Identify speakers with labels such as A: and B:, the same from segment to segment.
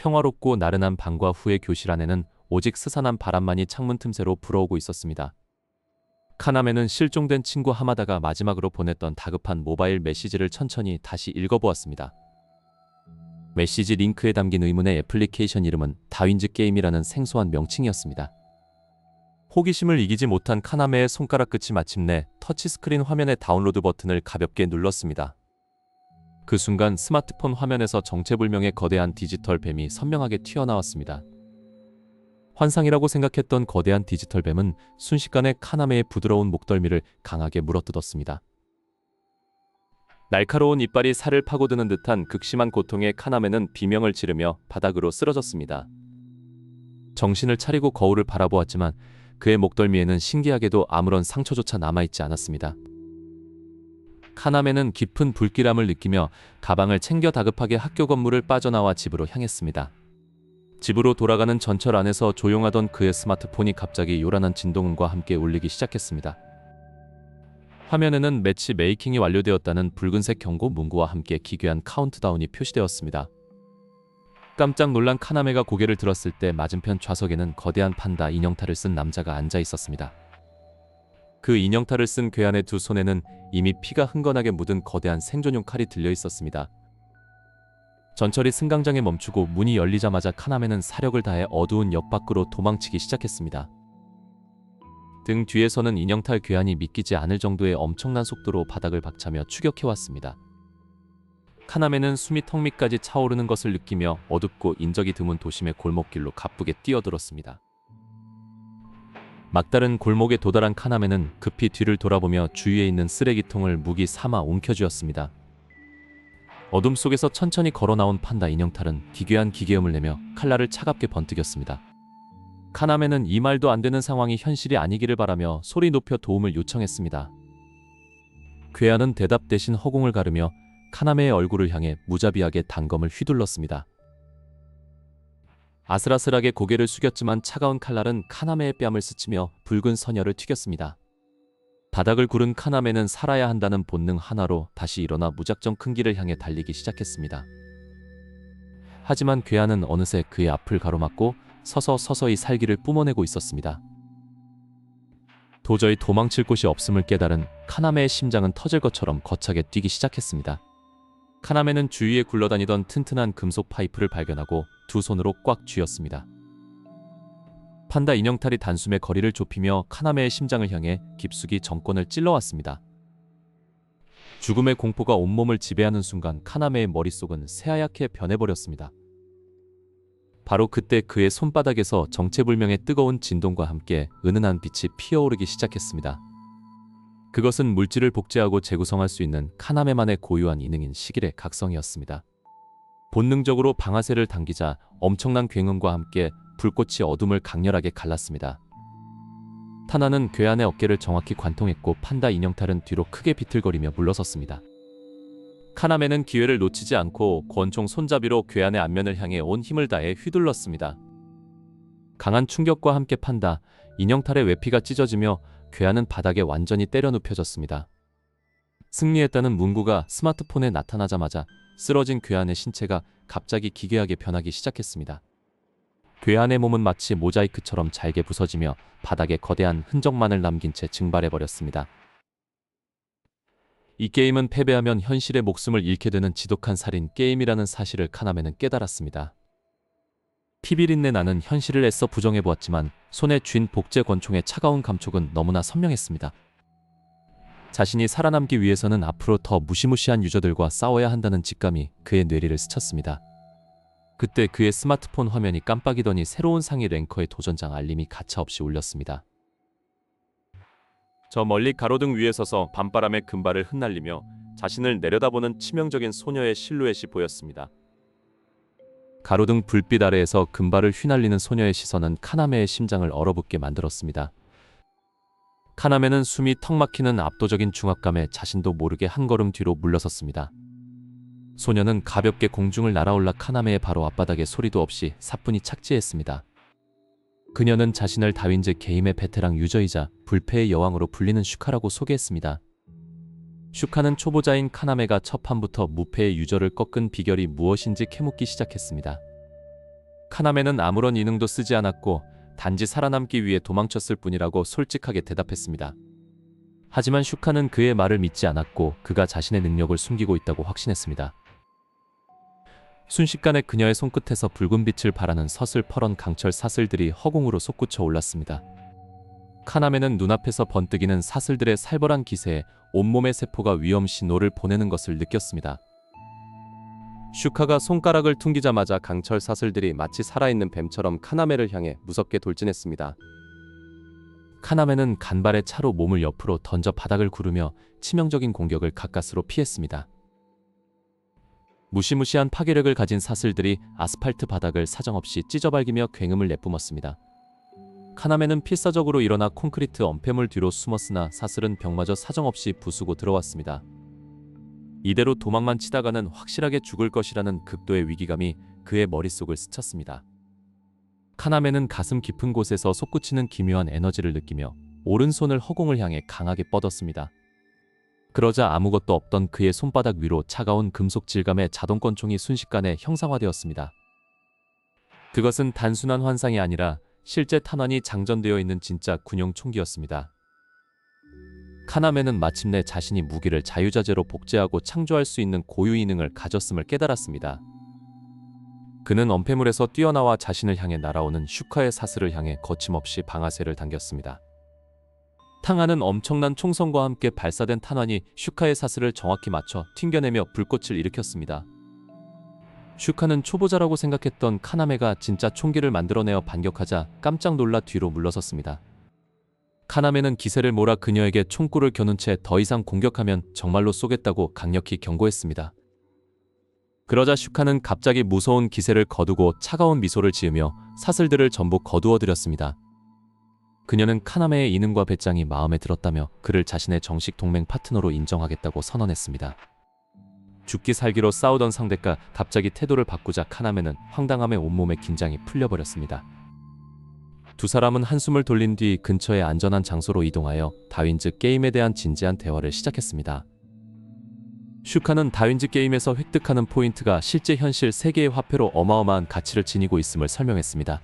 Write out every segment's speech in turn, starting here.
A: 평화롭고 나른한 방과 후의 교실 안에는 오직 스산한 바람만이 창문 틈새로 불어오고 있었습니다. 카나메는 실종된 친구 하마다가 마지막으로 보냈던 다급한 모바일 메시지를 천천히 다시 읽어보았습니다. 메시지 링크에 담긴 의문의 애플리케이션 이름은 다윈즈 게임이라는 생소한 명칭이었습니다. 호기심을 이기지 못한 카나메의 손가락 끝이 마침내 터치스크린 화면의 다운로드 버튼을 가볍게 눌렀습니다. 그 순간 스마트폰 화면에서 정체불명의 거대한 디지털 뱀이 선명하게 튀어나왔습니다. 환상이라고 생각했던 거대한 디지털 뱀은 순식간에 카나메의 부드러운 목덜미를 강하게 물어뜯었습니다. 날카로운 이빨이 살을 파고드는 듯한 극심한 고통에 카나메는 비명을 지르며 바닥으로 쓰러졌습니다. 정신을 차리고 거울을 바라보았지만 그의 목덜미에는 신기하게도 아무런 상처조차 남아있지 않았습니다. 카나메는 깊은 불길함을 느끼며 가방을 챙겨 다급하게 학교 건물을 빠져나와 집으로 향했습니다. 집으로 돌아가는 전철 안에서 조용하던 그의 스마트폰이 갑자기 요란한 진동음과 함께 울리기 시작했습니다. 화면에는 매치 메이킹이 완료되었다는 붉은색 경고 문구와 함께 기괴한 카운트다운이 표시되었습니다. 깜짝 놀란 카나메가 고개를 들었을 때 맞은편 좌석에는 거대한 판다 인형탈을 쓴 남자가 앉아 있었습니다. 그 인형탈을 쓴 괴한의 두 손에는 이미 피가 흥건하게 묻은 거대한 생존용 칼이 들려 있었습니다. 전철이 승강장에 멈추고 문이 열리자마자 카나메는 사력을 다해 어두운 역 밖으로 도망치기 시작했습니다. 등 뒤에서는 인형탈 괴한이 믿기지 않을 정도의 엄청난 속도로 바닥을 박차며 추격해왔습니다. 카나메는 숨이 턱 밑까지 차오르는 것을 느끼며 어둡고 인적이 드문 도심의 골목길로 가쁘게 뛰어들었습니다. 막다른 골목에 도달한 카나메는 급히 뒤를 돌아보며 주위에 있는 쓰레기통을 무기 삼아 움켜쥐었습니다. 어둠 속에서 천천히 걸어나온 판다 인형탈은 기괴한 기계음을 내며 칼날을 차갑게 번뜩였습니다. 카나메는 이 말도 안 되는 상황이 현실이 아니기를 바라며 소리 높여 도움을 요청했습니다. 괴한은 대답 대신 허공을 가르며 카나메의 얼굴을 향해 무자비하게 단검을 휘둘렀습니다. 아슬아슬하게 고개를 숙였지만 차가운 칼날은 카나메의 뺨을 스치며 붉은 선혈을 튀겼습니다. 바닥을 구른 카나메는 살아야 한다는 본능 하나로 다시 일어나 무작정 큰 길을 향해 달리기 시작했습니다. 하지만 괴한은 어느새 그의 앞을 가로막고 서서히 살기를 뿜어내고 있었습니다. 도저히 도망칠 곳이 없음을 깨달은 카나메의 심장은 터질 것처럼 거차게 뛰기 시작했습니다. 카나메는 주위에 굴러다니던 튼튼한 금속 파이프를 발견하고 두 손으로 꽉 쥐었습니다. 판다 인형탈이 단숨에 거리를 좁히며 카나메의 심장을 향해 깊숙이 정권을 찔러왔습니다. 죽음의 공포가 온몸을 지배하는 순간 카나메의 머릿속은 새하얗게 변해버렸습니다. 바로 그때 그의 손바닥에서 정체불명의 뜨거운 진동과 함께 은은한 빛이 피어오르기 시작했습니다. 그것은 물질을 복제하고 재구성할 수 있는 카나메만의 고유한 기능인 시길의 각성이었습니다. 본능적으로 방아쇠를 당기자 엄청난 굉음과 함께 불꽃이 어둠을 강렬하게 갈랐습니다. 타나는 괴한의 어깨를 정확히 관통했고 판다 인형탈은 뒤로 크게 비틀거리며 물러섰습니다. 카나메는 기회를 놓치지 않고 권총 손잡이로 괴한의 안면을 향해 온 힘을 다해 휘둘렀습니다. 강한 충격과 함께 판다 인형탈의 외피가 찢어지며 괴한은 바닥에 완전히 때려 눕혀졌습니다. 승리했다는 문구가 스마트폰에 나타나자마자 쓰러진 괴한의 신체가 갑자기 기괴하게 변하기 시작했습니다. 괴한의 몸은 마치 모자이크처럼 잘게 부서지며 바닥에 거대한 흔적만을 남긴 채 증발해버렸습니다. 이 게임은 패배하면 현실의 목숨을 잃게 되는 지독한 살인 게임이라는 사실을 카나메는 깨달았습니다. 피비린내 나는 현실을 애써 부정해보았지만 손에 쥔 복제 권총의 차가운 감촉은 너무나 선명했습니다. 자신이 살아남기 위해서는 앞으로 더 무시무시한 유저들과 싸워야 한다는 직감이 그의 뇌리를 스쳤습니다. 그때 그의 스마트폰 화면이 깜빡이더니 새로운 상위 랭커의 도전장 알림이 가차없이 울렸습니다. 저 멀리 가로등 위에 서서 밤바람에 금발을 흩날리며 자신을 내려다보는 치명적인 소녀의 실루엣이 보였습니다. 가로등 불빛 아래에서 금발을 휘날리는 소녀의 시선은 카나메의 심장을 얼어붙게 만들었습니다. 카나메는 숨이 턱 막히는 압도적인 중압감에 자신도 모르게 한 걸음 뒤로 물러섰습니다. 소녀는 가볍게 공중을 날아올라 카나메의 바로 앞바닥에 소리도 없이 사뿐히 착지했습니다. 그녀는 자신을 다윈즈 게임의 베테랑 유저이자 불패의 여왕으로 불리는 슈카라고 소개했습니다. 슈카는 초보자인 카나메가 첫 판부터 무패의 유저를 꺾은 비결이 무엇인지 캐묻기 시작했습니다. 카나메는 아무런 이능도 쓰지 않았고 단지 살아남기 위해 도망쳤을 뿐이라고 솔직하게 대답했습니다. 하지만 슈카는 그의 말을 믿지 않았고 그가 자신의 능력을 숨기고 있다고 확신했습니다. 순식간에 그녀의 손끝에서 붉은 빛을 발하는 서슬퍼런 강철 사슬들이 허공으로 솟구쳐 올랐습니다. 카나메는 눈앞에서 번뜩이는 사슬들의 살벌한 기세에 온몸의 세포가 위험 신호를 보내는 것을 느꼈습니다. 슈카가 손가락을 퉁기자마자 강철 사슬들이 마치 살아있는 뱀처럼 카나메를 향해 무섭게 돌진했습니다. 카나메는 간발의 차로 몸을 옆으로 던져 바닥을 구르며 치명적인 공격을 가까스로 피했습니다. 무시무시한 파괴력을 가진 사슬들이 아스팔트 바닥을 사정없이 찢어발기며 굉음을 내뿜었습니다. 카나메는 필사적으로 일어나 콘크리트 엄폐물 뒤로 숨었으나 사슬은 벽마저 사정없이 부수고 들어왔습니다. 이대로 도망만 치다가는 확실하게 죽을 것이라는 극도의 위기감이 그의 머릿속을 스쳤습니다. 카나메는 가슴 깊은 곳에서 솟구치는 기묘한 에너지를 느끼며 오른손을 허공을 향해 강하게 뻗었습니다. 그러자 아무것도 없던 그의 손바닥 위로 차가운 금속 질감의 자동권총이 순식간에 형상화되었습니다. 그것은 단순한 환상이 아니라 실제 탄환이 장전되어 있는 진짜 군용 총기였습니다. 카나메는 마침내 자신이 무기를 자유자재로 복제하고 창조할 수 있는 고유이능을 가졌음을 깨달았습니다. 그는 엄폐물에서 뛰어나와 자신을 향해 날아오는 슈카의 사슬을 향해 거침없이 방아쇠를 당겼습니다. 탕하는 엄청난 총성과 함께 발사된 탄환이 슈카의 사슬을 정확히 맞춰 튕겨내며 불꽃을 일으켰습니다. 슈카는 초보자라고 생각했던 카나메가 진짜 총기를 만들어내어 반격하자 깜짝 놀라 뒤로 물러섰습니다. 카나메는 기세를 몰아 그녀에게 총구를 겨눈 채 더 이상 공격하면 정말로 쏘겠다고 강력히 경고했습니다. 그러자 슈카는 갑자기 무서운 기세를 거두고 차가운 미소를 지으며 사슬들을 전부 거두어들였습니다. 그녀는 카나메의 이능과 배짱이 마음에 들었다며 그를 자신의 정식 동맹 파트너로 인정하겠다고 선언했습니다. 죽기 살기로 싸우던 상대가 갑자기 태도를 바꾸자 카나메는 황당함에 온몸의 긴장이 풀려버렸습니다. 두 사람은 한숨을 돌린 뒤 근처의 안전한 장소로 이동하여 다윈즈 게임에 대한 진지한 대화를 시작했습니다. 슈카는 다윈즈 게임에서 획득하는 포인트가 실제 현실 세계의 화폐로 어마어마한 가치를 지니고 있음을 설명했습니다.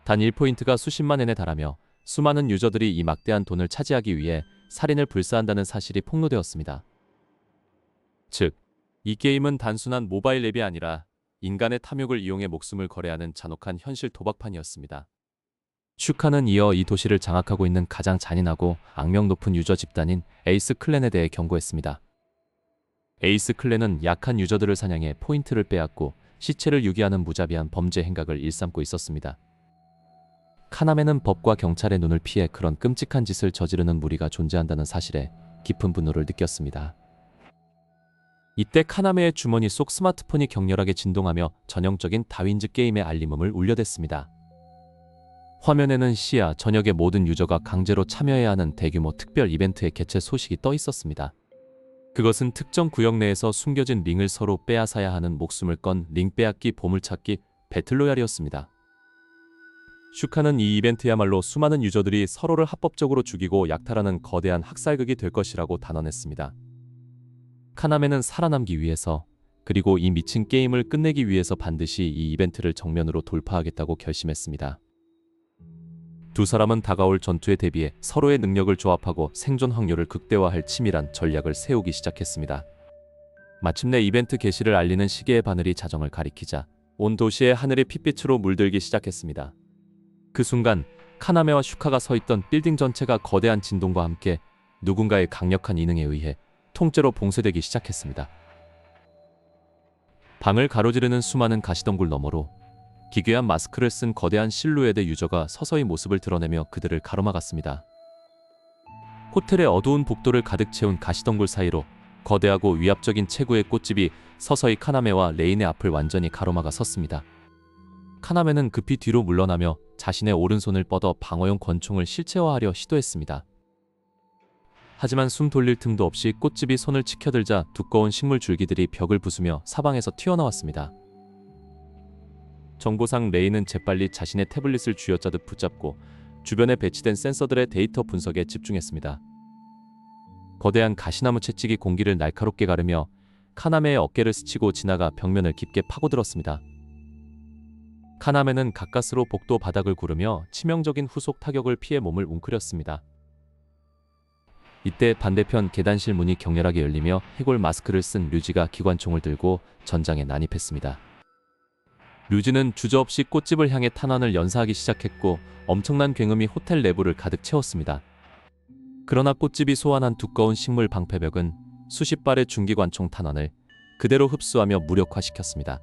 A: 단 1포인트가 수십만 엔에 달하며 수많은 유저들이 이 막대한 돈을 차지하기 위해 살인을 불사한다는 사실이 폭로되었습니다. 즉, 이 게임은 단순한 모바일 앱이 아니라 인간의 탐욕을 이용해 목숨을 거래하는 잔혹한 현실 도박판이었습니다. 슈카는 이어 이 도시를 장악하고 있는 가장 잔인하고 악명 높은 유저 집단인 에이스 클랜에 대해 경고했습니다. 에이스 클랜은 약한 유저들을 사냥해 포인트를 빼앗고 시체를 유기하는 무자비한 범죄 행각을 일삼고 있었습니다. 카나메는 법과 경찰의 눈을 피해 그런 끔찍한 짓을 저지르는 무리가 존재한다는 사실에 깊은 분노를 느꼈습니다. 이때 카나메의 주머니 속 스마트폰이 격렬하게 진동하며 전형적인 다윈즈 게임의 알림음을 울려댔습니다. 화면에는 시야 전역의 모든 유저가 강제로 참여해야 하는 대규모 특별 이벤트의 개최 소식이 떠 있었습니다. 그것은 특정 구역 내에서 숨겨진 링을 서로 빼앗아야 하는 목숨을 건 링 빼앗기 보물찾기 배틀로얄이었습니다. 슈카는 이 이벤트야말로 수많은 유저들이 서로를 합법적으로 죽이고 약탈하는 거대한 학살극이 될 것이라고 단언했습니다. 카나메는 살아남기 위해서 그리고 이 미친 게임을 끝내기 위해서 반드시 이 이벤트를 정면으로 돌파하겠다고 결심했습니다. 두 사람은 다가올 전투에 대비해 서로의 능력을 조합하고 생존 확률을 극대화할 치밀한 전략을 세우기 시작했습니다. 마침내 이벤트 개시를 알리는 시계의 바늘이 자정을 가리키자 온 도시의 하늘이 핏빛으로 물들기 시작했습니다. 그 순간 카나메와 슈카가 서 있던 빌딩 전체가 거대한 진동과 함께 누군가의 강력한 이능에 의해 통째로 봉쇄되기 시작했습니다. 방을 가로지르는 수많은 가시덩굴 너머로 기괴한 마스크를 쓴 거대한 실루엣의 유저가 서서히 모습을 드러내며 그들을 가로막았습니다. 호텔의 어두운 복도를 가득 채운 가시덩굴 사이로 거대하고 위압적인 체구의 꽃집이 서서히 카나메와 레인의 앞을 완전히 가로막아 섰습니다. 카나메는 급히 뒤로 물러나며 자신의 오른손을 뻗어 방어용 권총을 실체화하려 시도했습니다. 하지만 숨 돌릴 틈도 없이 꽃집이 손을 치켜들자 두꺼운 식물 줄기들이 벽을 부수며 사방에서 튀어나왔습니다. 정보상 레이는 재빨리 자신의 태블릿을 쥐어짜듯 붙잡고 주변에 배치된 센서들의 데이터 분석에 집중했습니다. 거대한 가시나무 채찍이 공기를 날카롭게 가르며 카나메의 어깨를 스치고 지나가 벽면을 깊게 파고들었습니다. 카나메는 가까스로 복도 바닥을 구르며 치명적인 후속 타격을 피해 몸을 웅크렸습니다. 이때 반대편 계단실 문이 격렬하게 열리며 해골 마스크를 쓴 류지가 기관총을 들고 전장에 난입했습니다. 류지는 주저없이 꽃집을 향해 탄환을 연사하기 시작했고 엄청난 굉음이 호텔 내부를 가득 채웠습니다. 그러나 꽃집이 소환한 두꺼운 식물 방패벽은 수십 발의 중기관총 탄환을 그대로 흡수하며 무력화시켰습니다.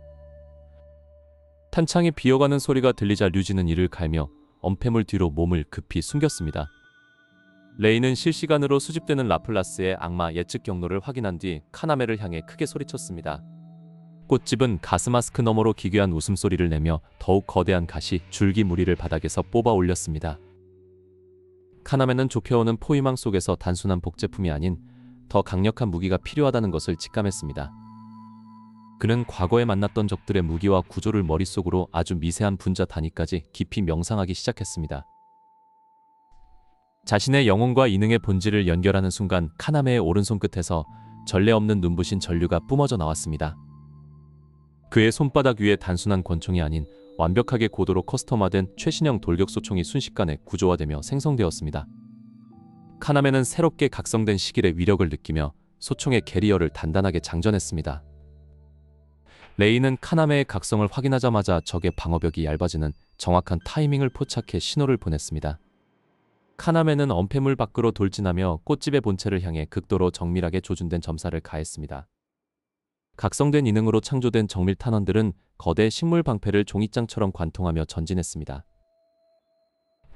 A: 탄창이 비어가는 소리가 들리자 류지는 이를 갈며 엄폐물 뒤로 몸을 급히 숨겼습니다. 레이는 실시간으로 수집되는 라플라스의 악마 예측 경로를 확인한 뒤 카나메를 향해 크게 소리쳤습니다. 꽃집은 가스마스크 너머로 기괴한 웃음소리를 내며 더욱 거대한 가시 줄기 무리를 바닥에서 뽑아 올렸습니다. 카나메는 좁혀오는 포위망 속에서 단순한 복제품이 아닌 더 강력한 무기가 필요하다는 것을 직감했습니다. 그는 과거에 만났던 적들의 무기와 구조를 머릿속으로 아주 미세한 분자 단위까지 깊이 명상하기 시작했습니다. 자신의 영혼과 이능의 본질을 연결하는 순간 카나메의 오른손 끝에서 전례 없는 눈부신 전류가 뿜어져 나왔습니다. 그의 손바닥 위에 단순한 권총이 아닌 완벽하게 고도로 커스텀화된 최신형 돌격소총이 순식간에 구조화되며 생성되었습니다. 카나메는 새롭게 각성된 시길의 위력을 느끼며 소총의 캐리어를 단단하게 장전했습니다. 레이는 카나메의 각성을 확인하자마자 적의 방어벽이 얇아지는 정확한 타이밍을 포착해 신호를 보냈습니다. 카나메는 엄폐물 밖으로 돌진하며 꽃집의 본체를 향해 극도로 정밀하게 조준된 점사를 가했습니다. 각성된 이능으로 창조된 정밀 탄원들은 거대 식물 방패를 종이장처럼 관통하며 전진했습니다.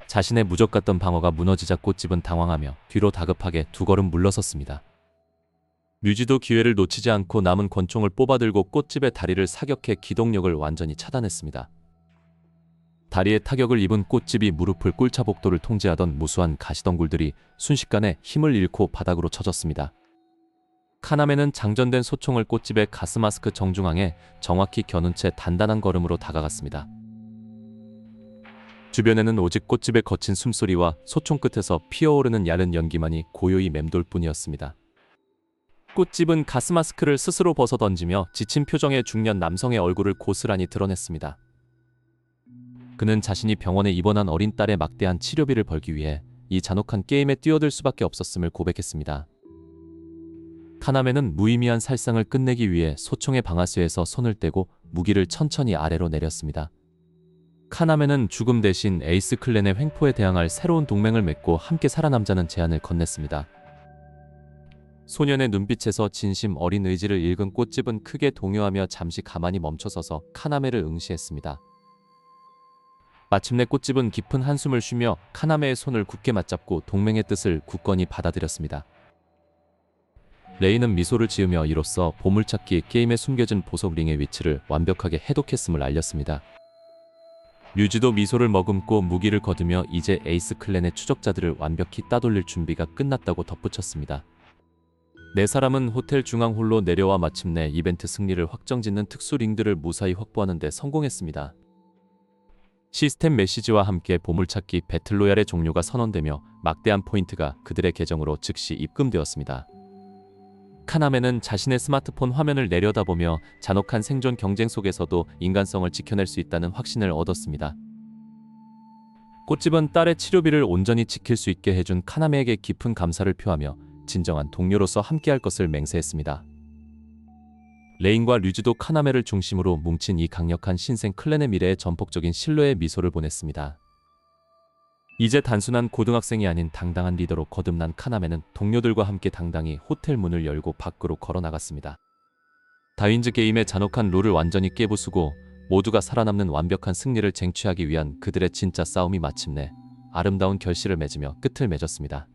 A: 자신의 무적 같던 방어가 무너지자 꽃집은 당황하며 뒤로 다급하게 두 걸음 물러섰습니다. 류지도 기회를 놓치지 않고 남은 권총을 뽑아들고 꽃집의 다리를 사격해 기동력을 완전히 차단했습니다. 다리에 타격을 입은 꽃집이 무릎을 꿇자 복도를 통제하던 무수한 가시덩굴들이 순식간에 힘을 잃고 바닥으로 쳐졌습니다. 카나메는 장전된 소총을 꽃집의 가스마스크 정중앙에 정확히 겨눈 채 단단한 걸음으로 다가갔습니다. 주변에는 오직 꽃집의 거친 숨소리와 소총 끝에서 피어오르는 얇은 연기만이 고요히 맴돌 뿐이었습니다. 꽃집은 가스마스크를 스스로 벗어던지며 지친 표정의 중년 남성의 얼굴을 고스란히 드러냈습니다. 그는 자신이 병원에 입원한 어린 딸의 막대한 치료비를 벌기 위해 이 잔혹한 게임에 뛰어들 수밖에 없었음을 고백했습니다. 카나메는 무의미한 살상을 끝내기 위해 소총의 방아쇠에서 손을 떼고 무기를 천천히 아래로 내렸습니다. 카나메는 죽음 대신 에이스 클랜의 횡포에 대항할 새로운 동맹을 맺고 함께 살아남자는 제안을 건넸습니다. 소년의 눈빛에서 진심 어린 의지를 읽은 꽃집은 크게 동요하며 잠시 가만히 멈춰서서 카나메를 응시했습니다. 마침내 꽃집은 깊은 한숨을 쉬며 카나메의 손을 굳게 맞잡고 동맹의 뜻을 굳건히 받아들였습니다. 레이는 미소를 지으며 이로써 보물찾기 게임에 숨겨진 보석 링의 위치를 완벽하게 해독했음을 알렸습니다. 류지도 미소를 머금고 무기를 거두며 이제 에이스 클랜의 추적자들을 완벽히 따돌릴 준비가 끝났다고 덧붙였습니다. 네 사람은 호텔 중앙홀로 내려와 마침내 이벤트 승리를 확정짓는 특수 링들을 무사히 확보하는 데 성공했습니다. 시스템 메시지와 함께 보물찾기 배틀로얄의 종료가 선언되며 막대한 포인트가 그들의 계정으로 즉시 입금되었습니다. 카나메는 자신의 스마트폰 화면을 내려다보며 잔혹한 생존 경쟁 속에서도 인간성을 지켜낼 수 있다는 확신을 얻었습니다. 꽃집은 딸의 치료비를 온전히 지킬 수 있게 해준 카나메에게 깊은 감사를 표하며 진정한 동료로서 함께할 것을 맹세했습니다. 레인과 류지도 카나메를 중심으로 뭉친 이 강력한 신생 클랜의 미래에 전폭적인 신뢰의 미소를 보냈습니다. 이제 단순한 고등학생이 아닌 당당한 리더로 거듭난 카나메는 동료들과 함께 당당히 호텔 문을 열고 밖으로 걸어나갔습니다. 다윈즈 게임의 잔혹한 룰을 완전히 깨부수고 모두가 살아남는 완벽한 승리를 쟁취하기 위한 그들의 진짜 싸움이 마침내 아름다운 결실을 맺으며 끝을 맺었습니다.